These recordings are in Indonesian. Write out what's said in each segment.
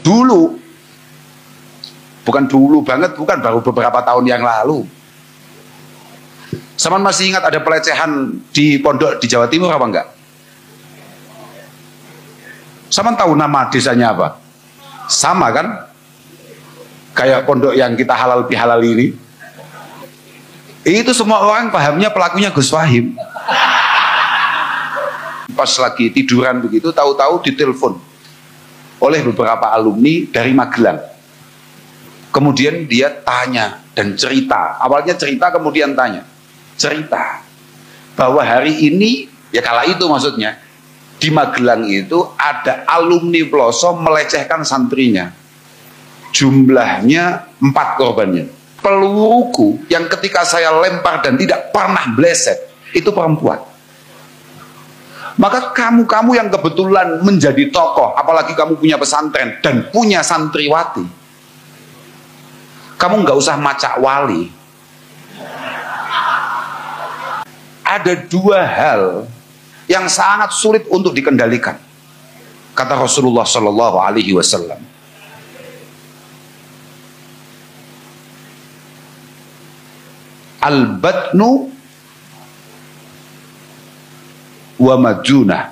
Dulu, bukan dulu banget, bukan baru beberapa tahun yang lalu. Saman masih ingat ada pelecehan di pondok di Jawa Timur apa enggak? Saman tahu nama desanya apa? Sama kan? Kayak pondok yang kita halal bihalal ini. Itu semua orang pahamnya pelakunya Gus Fahim. Pas lagi tiduran begitu, tahu-tahu ditelepon oleh beberapa alumni dari Magelang. Kemudian dia tanya dan cerita. Awalnya cerita, kemudian tanya. Cerita bahwa hari ini, ya kala itu maksudnya, di Magelang itu ada alumni Peloso melecehkan santrinya. Jumlahnya 4 korbannya. Peluruku yang ketika saya lempar dan tidak pernah bleset, itu perempuan. Maka kamu yang kebetulan menjadi tokoh, apalagi kamu punya pesantren dan punya santriwati, kamu nggak usah macak wali. Ada 2 hal yang sangat sulit untuk dikendalikan, kata Rasulullah Shallallahu Alaihi Wasallam. Al-batnu wa majunah.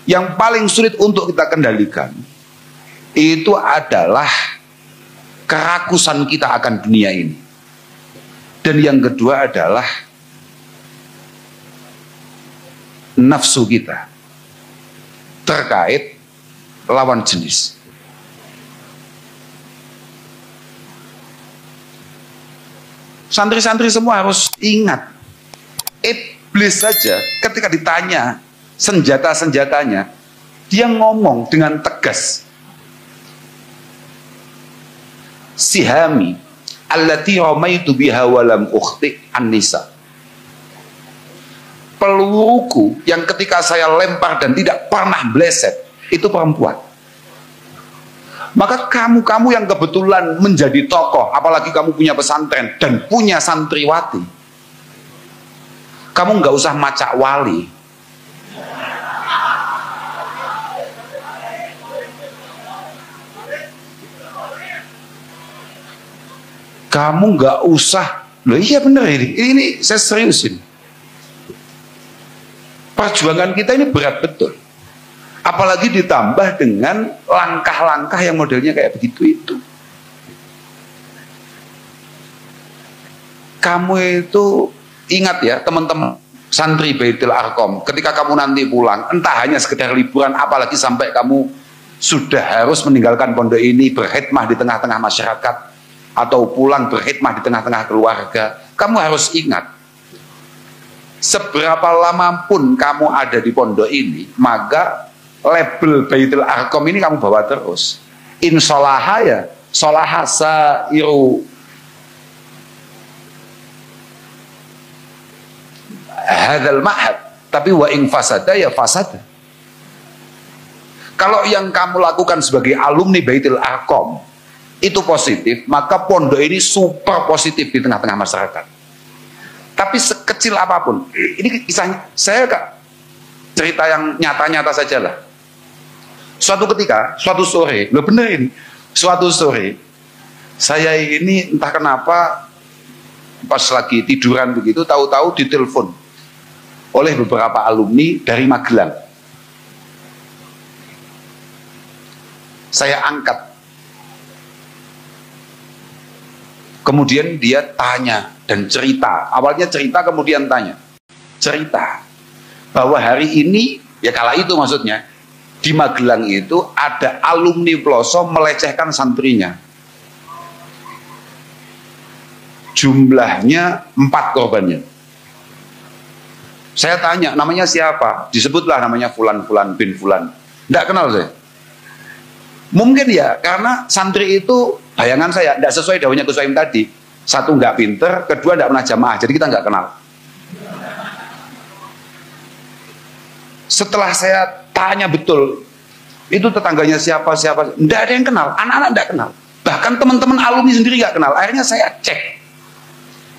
Yang paling sulit untuk kita kendalikan itu adalah kerakusan kita akan dunia ini. Dan yang kedua adalah nafsu kita terkait lawan jenis. Santri-santri semua harus ingat, iblis saja ketika ditanya senjata-senjatanya, dia ngomong dengan tegas. Sihami allati ramaitu biha walam ukhti an-nisa. Peluruku yang ketika saya lempar dan tidak pernah bleset, itu perempuan. Maka kamu yang kebetulan menjadi tokoh, apalagi kamu punya pesantren dan punya santriwati, kamu nggak usah macak wali. Kamu nggak usah, loh iya bener ini saya seriusin. Perjuangan kita ini berat betul. Apalagi ditambah dengan langkah-langkah yang modelnya kayak begitu itu. Kamu itu ingat ya teman-teman santri Baitul Arqam, ketika kamu nanti pulang, entah hanya sekedar liburan, apalagi sampai kamu sudah harus meninggalkan pondok ini, berkhidmah di tengah-tengah masyarakat, atau pulang berkhidmah di tengah-tengah keluarga, kamu harus ingat, seberapa lama pun kamu ada di pondok ini, maka label Baitul Arqam ini kamu bawa terus. Insolaha ya, solaha sairu hadzal ma'had, tapi wa in fasada ya fasada. Kalau yang kamu lakukan sebagai alumni Baitul Arqam itu positif, maka pondok ini super positif di tengah-tengah masyarakat. Tapi sekecil apapun, ini kisahnya, saya cerita yang nyata-nyata saja lah. Suatu ketika, suatu sore, loh bener ini, suatu sore, saya ini entah kenapa pas lagi tiduran begitu, tahu-tahu ditelepon oleh beberapa alumni dari Magelang. Saya angkat. Kemudian dia tanya dan cerita. Awalnya cerita, kemudian tanya. Cerita bahwa hari ini, ya kala itu maksudnya, di Magelang itu ada alumni Peloso melecehkan santrinya. Jumlahnya 4 korbannya. Saya tanya, namanya siapa? Disebutlah namanya Fulan bin Fulan. Tidak kenal saya. Mungkin ya, karena santri itu bayangan saya tidak sesuai daunnya Gus Soim tadi. Satu nggak pinter, kedua tidak pernah jamaah, jadi kita nggak kenal. Setelah saya tanya betul, itu tetangganya siapa, tidak ada yang kenal, anak-anak tidak kenal, bahkan teman-teman alumni sendiri nggak kenal. Akhirnya saya cek,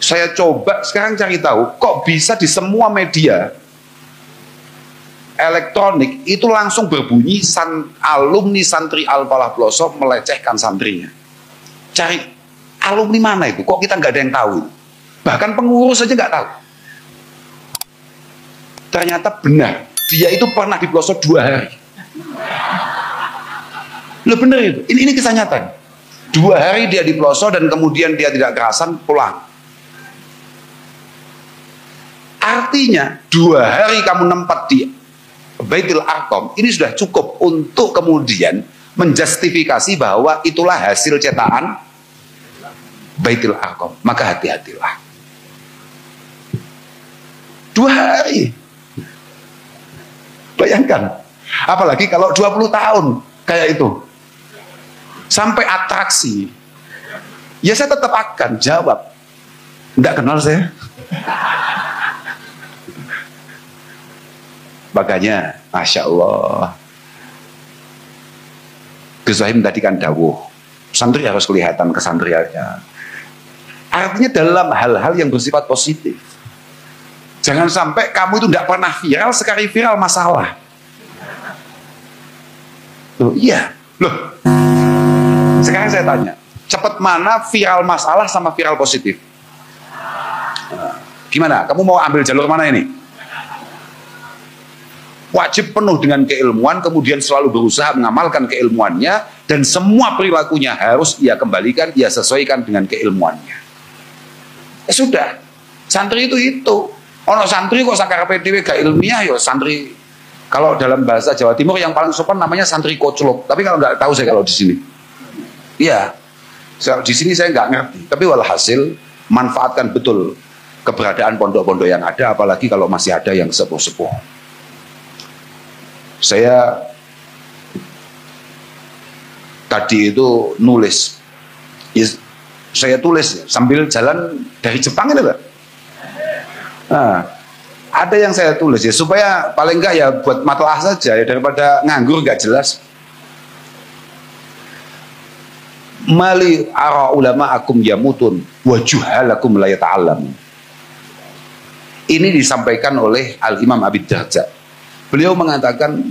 saya coba sekarang cari tahu, kok bisa di semua media elektronik itu langsung berbunyi alumni santri Al-Falah Pelosok melecehkan santrinya. Cari alumni mana itu? Kok kita nggak ada yang tahu? Bahkan pengurus saja nggak tahu. Ternyata benar, dia itu pernah di Pelosok 2 hari. Loh benar itu, ini kisah nyata. 2 hari dia di Pelosok dan kemudian dia tidak kerasan pulang. Artinya 2 hari kamu nempat di Baitul Arqam ini sudah cukup untuk kemudian menjustifikasi bahwa itulah hasil cetakan Baitul Arqam. Maka hati-hatilah. 2 hari. Bayangkan. Apalagi kalau 20 tahun kayak itu. Sampai atraksi. Ya saya tetap akan jawab. Enggak kenal saya. Makanya, Masya Allah, Gus Wahim tadi kan dawuh, santri harus kelihatan kesantriannya. Artinya dalam hal-hal yang bersifat positif. Jangan sampai kamu itu tidak pernah viral, sekali viral masalah. Loh, iya. Loh, sekarang saya tanya, cepat mana viral masalah sama viral positif? Gimana? Kamu mau ambil jalur mana ini? Wajib penuh dengan keilmuan, kemudian selalu berusaha mengamalkan keilmuannya, dan semua perilakunya harus ia kembalikan, ia sesuaikan dengan keilmuannya. Ya sudah, santri itu. Ono santri kok sakar PDW gak ilmiah, yo santri. Kalau dalam bahasa Jawa Timur yang paling sopan namanya santri koclok. Tapi kalau nggak tahu saya kalau di sini. Iya, di sini saya nggak ngerti. Tapi walhasil manfaatkan betul keberadaan pondok-pondok yang ada, apalagi kalau masih ada yang sepuh-sepuh. Saya tadi itu nulis, ya, saya tulis sambil jalan dari Jepang itu Pak. Nah, ada yang saya tulis ya supaya paling enggak ya buat matlaah saja ya, daripada nganggur nggak jelas. Mali ara ulama akum yamutun wa juhalakum la yata'allam. Ini disampaikan oleh Al-Imam Abi Darda. Beliau mengatakan,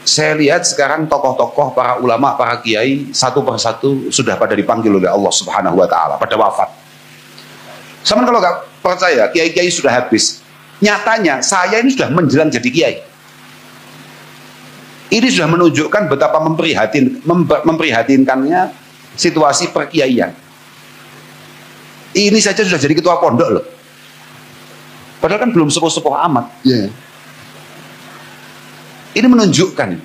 saya lihat sekarang tokoh-tokoh, para ulama, para kiai satu persatu sudah pada dipanggil oleh Allah Subhanahu wa Ta'ala pada wafat. Sama kalau nggak percaya, kiai-kiai sudah habis. Nyatanya saya ini sudah menjelang jadi kiai. Ini sudah menunjukkan betapa memprihatinkannya situasi perkiaian. Ini saja sudah jadi ketua pondok loh. Padahal kan belum sepuh-sepuh amat. Yeah. Ini menunjukkan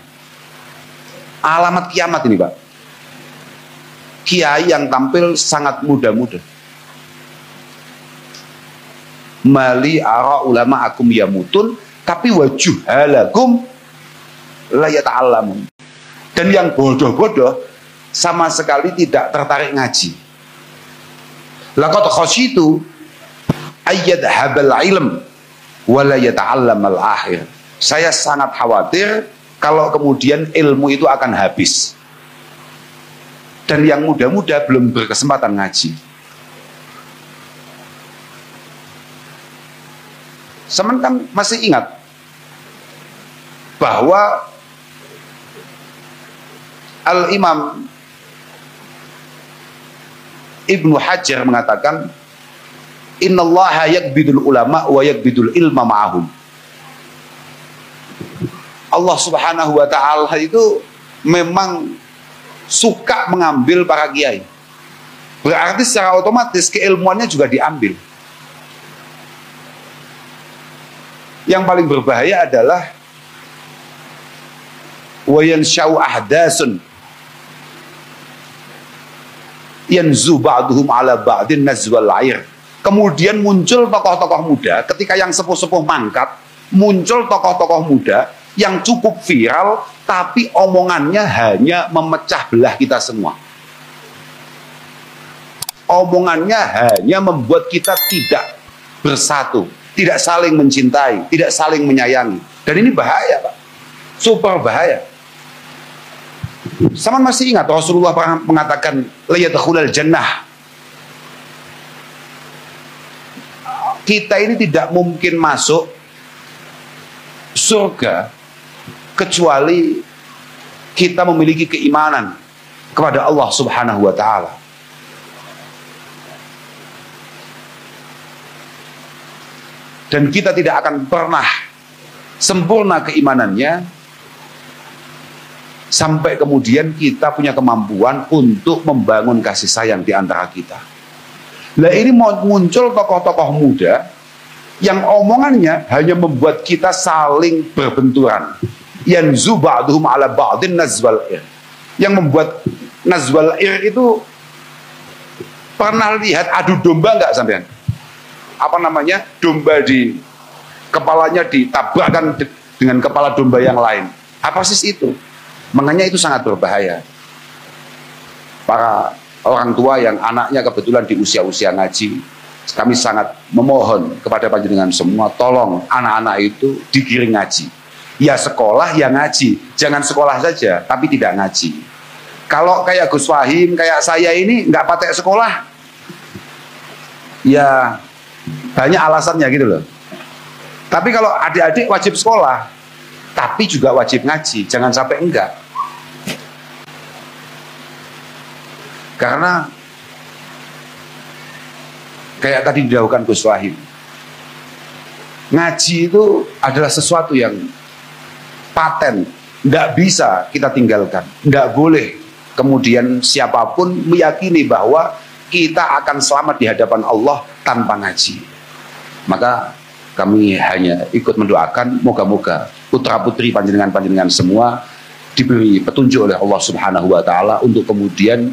alamat kiamat ini Pak. Kiai yang tampil sangat muda-muda. Mali ara ulama akum yamutun, tapi wajuhalakum la yata'allamun. Dan yang bodoh-bodoh sama sekali tidak tertarik ngaji. Laqad khasyitu ayyad habal ilm wala yata'allamal akhir. Saya sangat khawatir kalau kemudian ilmu itu akan habis dan yang muda-muda belum berkesempatan ngaji. Semen kan masih ingat bahwa Al-Imam Ibnu Hajar mengatakan, innallaha yakbidul ulama wa yakbidul ilma ma'ahum. Allah Subhanahu wa Ta'ala itu memang suka mengambil para kiai. Berarti secara otomatis keilmuannya juga diambil. Yang paling berbahaya adalah wa yanshau ahdasun yanzu ba'duhum ala ba'din nazwal air. Kemudian muncul tokoh-tokoh muda, ketika yang sepuh-sepuh mangkat, muncul tokoh-tokoh muda yang cukup viral, tapi omongannya hanya memecah belah kita semua. Omongannya hanya membuat kita tidak bersatu, tidak saling mencintai, tidak saling menyayangi. Dan ini bahaya Pak, super bahaya. Sama masih ingat Rasulullah pernah mengatakan la yadkhulul jannah. Kita ini tidak mungkin masuk surga kecuali kita memiliki keimanan kepada Allah Subhanahu wa taala. Dan kita tidak akan pernah sempurna keimanannya sampai kemudian kita punya kemampuan untuk membangun kasih sayang di antara kita. Nah, ini muncul tokoh-tokoh muda yang omongannya hanya membuat kita saling berbenturan. Yanzu ba'duhum ala ba'din nazwal ir. Yang membuat nazwal ir itu, pernah lihat adu domba nggak sampean? Apa namanya, domba di kepalanya ditabrakkan dengan kepala domba yang lain. Apa sih itu? Makanya itu sangat berbahaya. Para orang tua yang anaknya kebetulan di usia-usia ngaji, kami sangat memohon kepada panjenengan semua, tolong anak-anak itu digiring ngaji. Ya sekolah, ya ngaji. Jangan sekolah saja, tapi tidak ngaji. Kalau kayak Gus Fahim, kayak saya ini nggak patek sekolah, ya banyak alasannya gitu loh. Tapi kalau adik-adik wajib sekolah, tapi juga wajib ngaji, jangan sampai enggak. Karena kayak tadi didahulukan Gus Wahim, ngaji itu adalah sesuatu yang paten, enggak bisa kita tinggalkan, enggak boleh kemudian siapapun meyakini bahwa kita akan selamat di hadapan Allah tanpa ngaji. Maka kami hanya ikut mendoakan moga-moga putra putri panjenengan semua diberi petunjuk oleh Allah Subhanahu wa taala untuk kemudian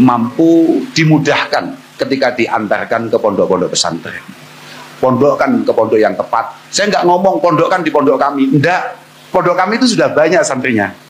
mampu dimudahkan ketika diantarkan ke pondok-pondok pesantren. Pondokkan ke pondok yang tepat. Saya nggak ngomong pondokkan di pondok kami, enggak. Pondok kami itu sudah banyak santrinya.